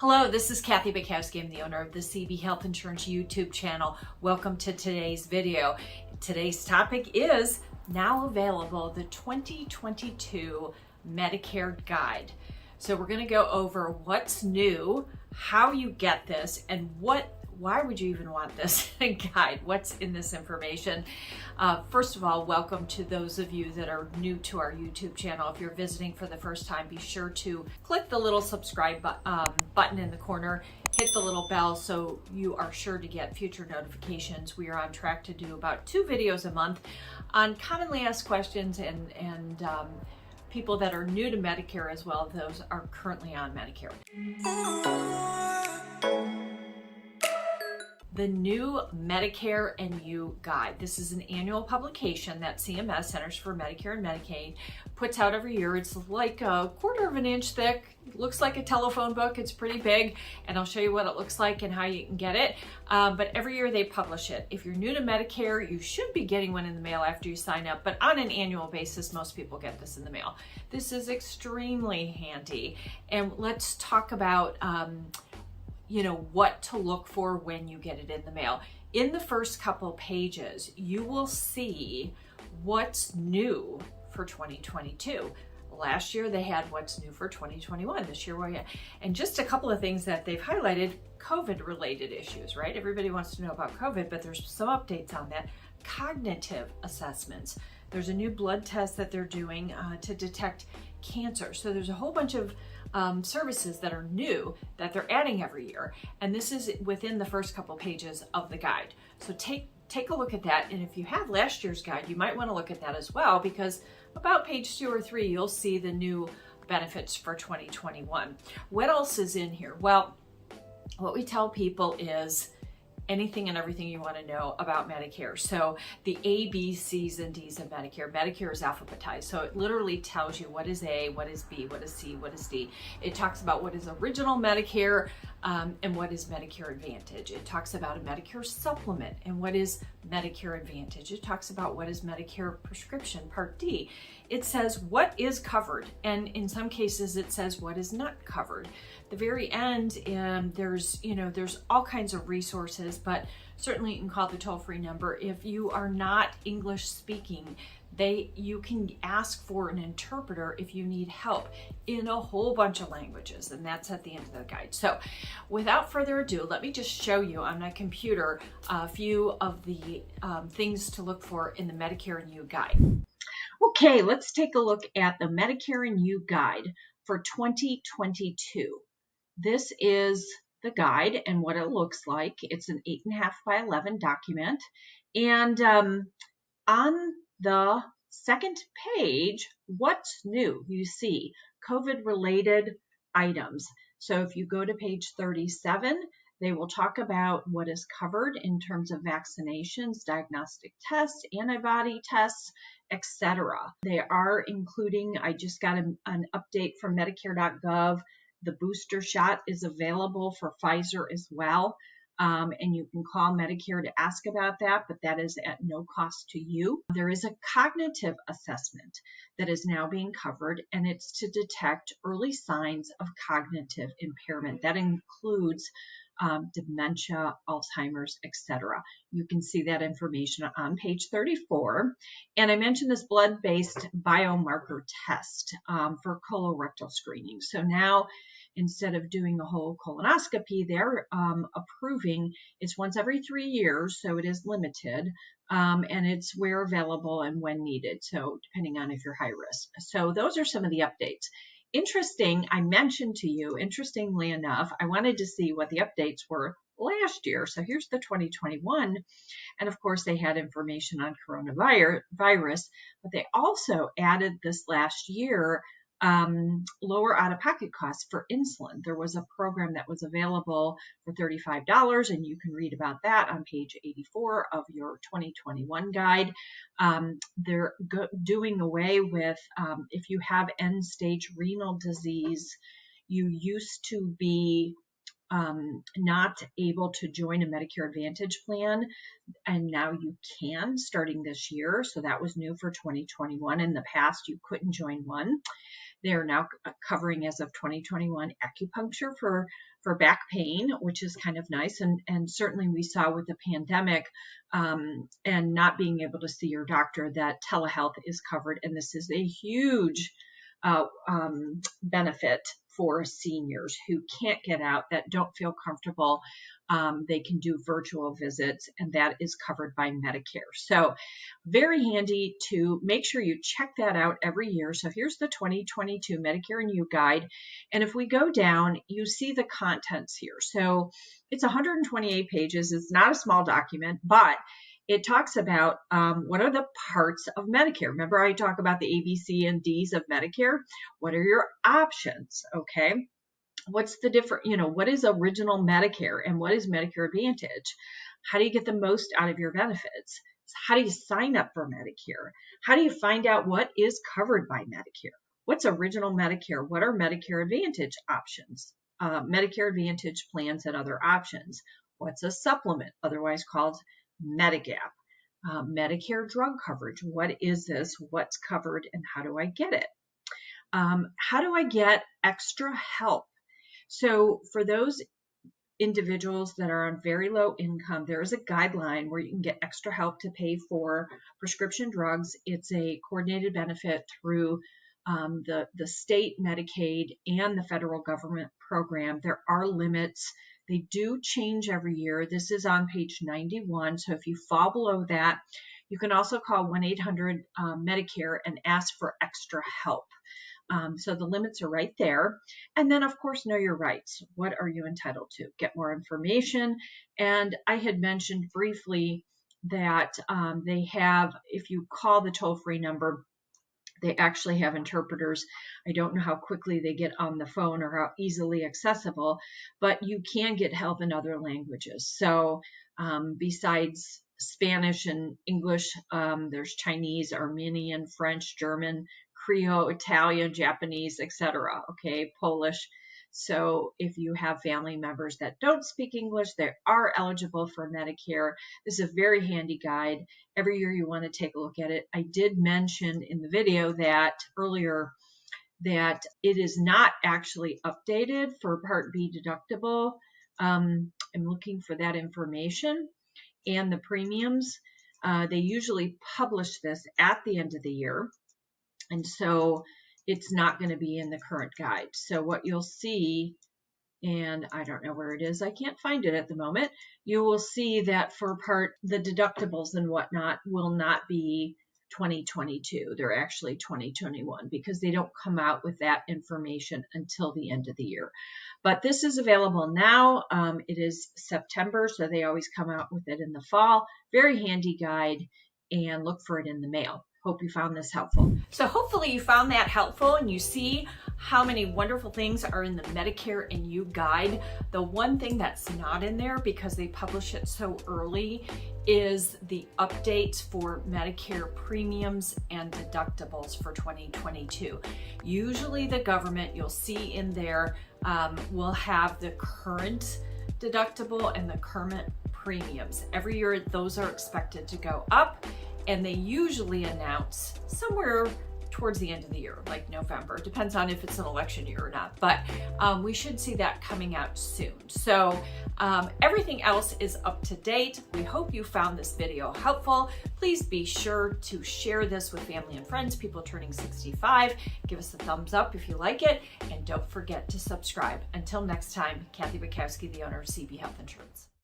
Hello, this is Kathy Bukowski. I'm the owner of the CB Health Insurance YouTube channel. Welcome to today's video. Today's topic is now available, the 2022 Medicare Guide. So we're going to go over what's new, how you get this, and why would you even want this guide? What's in this information? First of all, welcome to those of you that are new to our YouTube channel. If you're visiting for the first time, be sure to click the little subscribe button in the corner, hit the little bell so you are sure to get future notifications. We are on track to do about 2 videos a month on commonly asked questions and people that are new to Medicare as well. Those are currently on Medicare. The new Medicare and You Guide. This is an annual publication that CMS, Centers for Medicare and Medicaid, puts out every year. It's like a 1/4 of an inch thick. It looks like a telephone book. It's pretty big, and I'll show you what it looks like and how you can get it. But every year they publish it. If you're new to Medicare, you should be getting one in the mail after you sign up, but on an annual basis, most people get this in the mail. This is extremely handy, and let's talk about what to look for when you get it in the mail. In the first couple pages, you will see what's new for 2022. Last year they had what's new for 2021. This year and just a couple of things that they've highlighted: COVID related issues, right? Everybody wants to know about COVID, but there's some updates on that. Cognitive assessments. There's a new blood test that they're doing to detect cancer. So there's a whole bunch of services that are new that they're adding every year. And this is within the first couple pages of the guide. So take a look at that. And if you have last year's guide, you might want to look at that as well, because about page 2 or 3, you'll see the new benefits for 2021. What else is in here? Well, what we tell people is anything and everything you want to know about Medicare. So the A, B, C's, and D's of Medicare. Medicare is alphabetized. So it literally tells you what is A, what is B, what is C, what is D. It talks about what is original Medicare and what is Medicare Advantage. It talks about a Medicare supplement and what is Medicare Advantage. It talks about what is Medicare prescription, Part D. It says what is covered, and in some cases it says what is not covered. The very end, there's all kinds of resources, but certainly you can call the toll-free number. If you are not English speaking, you can ask for an interpreter if you need help in a whole bunch of languages, and that's at the end of the guide. So without further ado, let me just show you on my computer a few of the things to look for in the Medicare and You Guide. Okay, let's take a look at the Medicare and You Guide for 2022. This is the guide and what it looks like. It's an 8.5 by 11 document. And on the second page, what's new? You see COVID-related items. So if you go to page 37, they will talk about what is covered in terms of vaccinations, diagnostic tests, antibody tests, etc. They are including, I just got an update from Medicare.gov. The booster shot is available for Pfizer as well. And you can call Medicare to ask about that, but that is at no cost to you. There is a cognitive assessment that is now being covered, and it's to detect early signs of cognitive impairment. That includes dementia, Alzheimer's, etc. You can see that information on page 34. And I mentioned this blood-based biomarker test for colorectal screening. So now, instead of doing a whole colonoscopy, they're approving it's once every 3 years, so it is limited, and it's where available and when needed, so depending on if you're high risk. So those are some of the updates. I mentioned to you, interestingly enough, I wanted to see what the updates were last year. So here's the 2021, and of course they had information on coronavirus, but they also added this last year lower out-of-pocket costs for insulin. There was a program that was available for $35, and you can read about that on page 84 of your 2021 guide. They're doing away with, if you have end-stage renal disease, you used to be not able to join a Medicare Advantage plan, and now you can starting this year. So that was new for 2021. In the past, you couldn't join one. They are now covering, as of 2021, acupuncture for back pain, which is kind of nice. And certainly we saw with the pandemic and not being able to see your doctor that telehealth is covered. And this is a huge benefit for seniors who can't get out, that don't feel comfortable. They can do virtual visits, and that is covered by Medicare. So very handy to make sure you check that out every year. So here's the 2022 Medicare and You Guide. And if we go down, you see the contents here. So it's 128 pages. It's not a small document, but it talks about what are the parts of Medicare. Remember, I talk about the A, B, C, and D's of Medicare. What are your options? Okay. What's the different, what is original Medicare and what is Medicare Advantage? How do you get the most out of your benefits? How do you sign up for Medicare? How do you find out what is covered by Medicare? What's original Medicare? What are Medicare Advantage options? Medicare Advantage plans and other options. What's a supplement, otherwise called Medigap? Medicare drug coverage. What is this? What's covered and how do I get it? How do I get extra help? So for those individuals that are on very low income, there is a guideline where you can get extra help to pay for prescription drugs. It's a coordinated benefit through the state Medicaid and the federal government program. There are limits. They do change every year. This is on page 91. So if you fall below that, you can also call 1-800-Medicare and ask for extra help. So the limits are right there. And then, of course, know your rights. What are you entitled to? Get more information. And I had mentioned briefly that they have, if you call the toll-free number, they actually have interpreters. I don't know how quickly they get on the phone or how easily accessible, but you can get help in other languages. So besides Spanish and English, there's Chinese, Armenian, French, German, Creole, Italian, Japanese, etc. Okay, Polish. So if you have family members that don't speak English, they are eligible for Medicare. This is a very handy guide. Every year you want to take a look at it. I did mention in the video that earlier that it is not actually updated for Part B deductible. I'm looking for that information and the premiums. They usually publish this at the end of the year. And so it's not going to be in the current guide. So what you'll see, and I don't know where it is, I can't find it at the moment, you will see that for the deductibles and whatnot will not be 2022. They're actually 2021 because they don't come out with that information until the end of the year. But this is available now. It is September, so they always come out with it in the fall. Very handy guide, and look for it in the mail. Hope you found this helpful. So hopefully you found that helpful and you see how many wonderful things are in the Medicare and You Guide. The one thing that's not in there because they publish it so early is the updates for Medicare premiums and deductibles for 2022. Usually the government, you'll see in there, will have the current deductible and the current premiums. Every year those are expected to go up, and they usually announce somewhere towards the end of the year, like November. Depends on if it's an election year or not, but we should see that coming out soon. So everything else is up to date. We hope you found this video helpful. Please be sure to share this with family and friends, people turning 65. Give us a thumbs up if you like it, and don't forget to subscribe. Until next time, Kathy Bukowski, the owner of CB Health Insurance.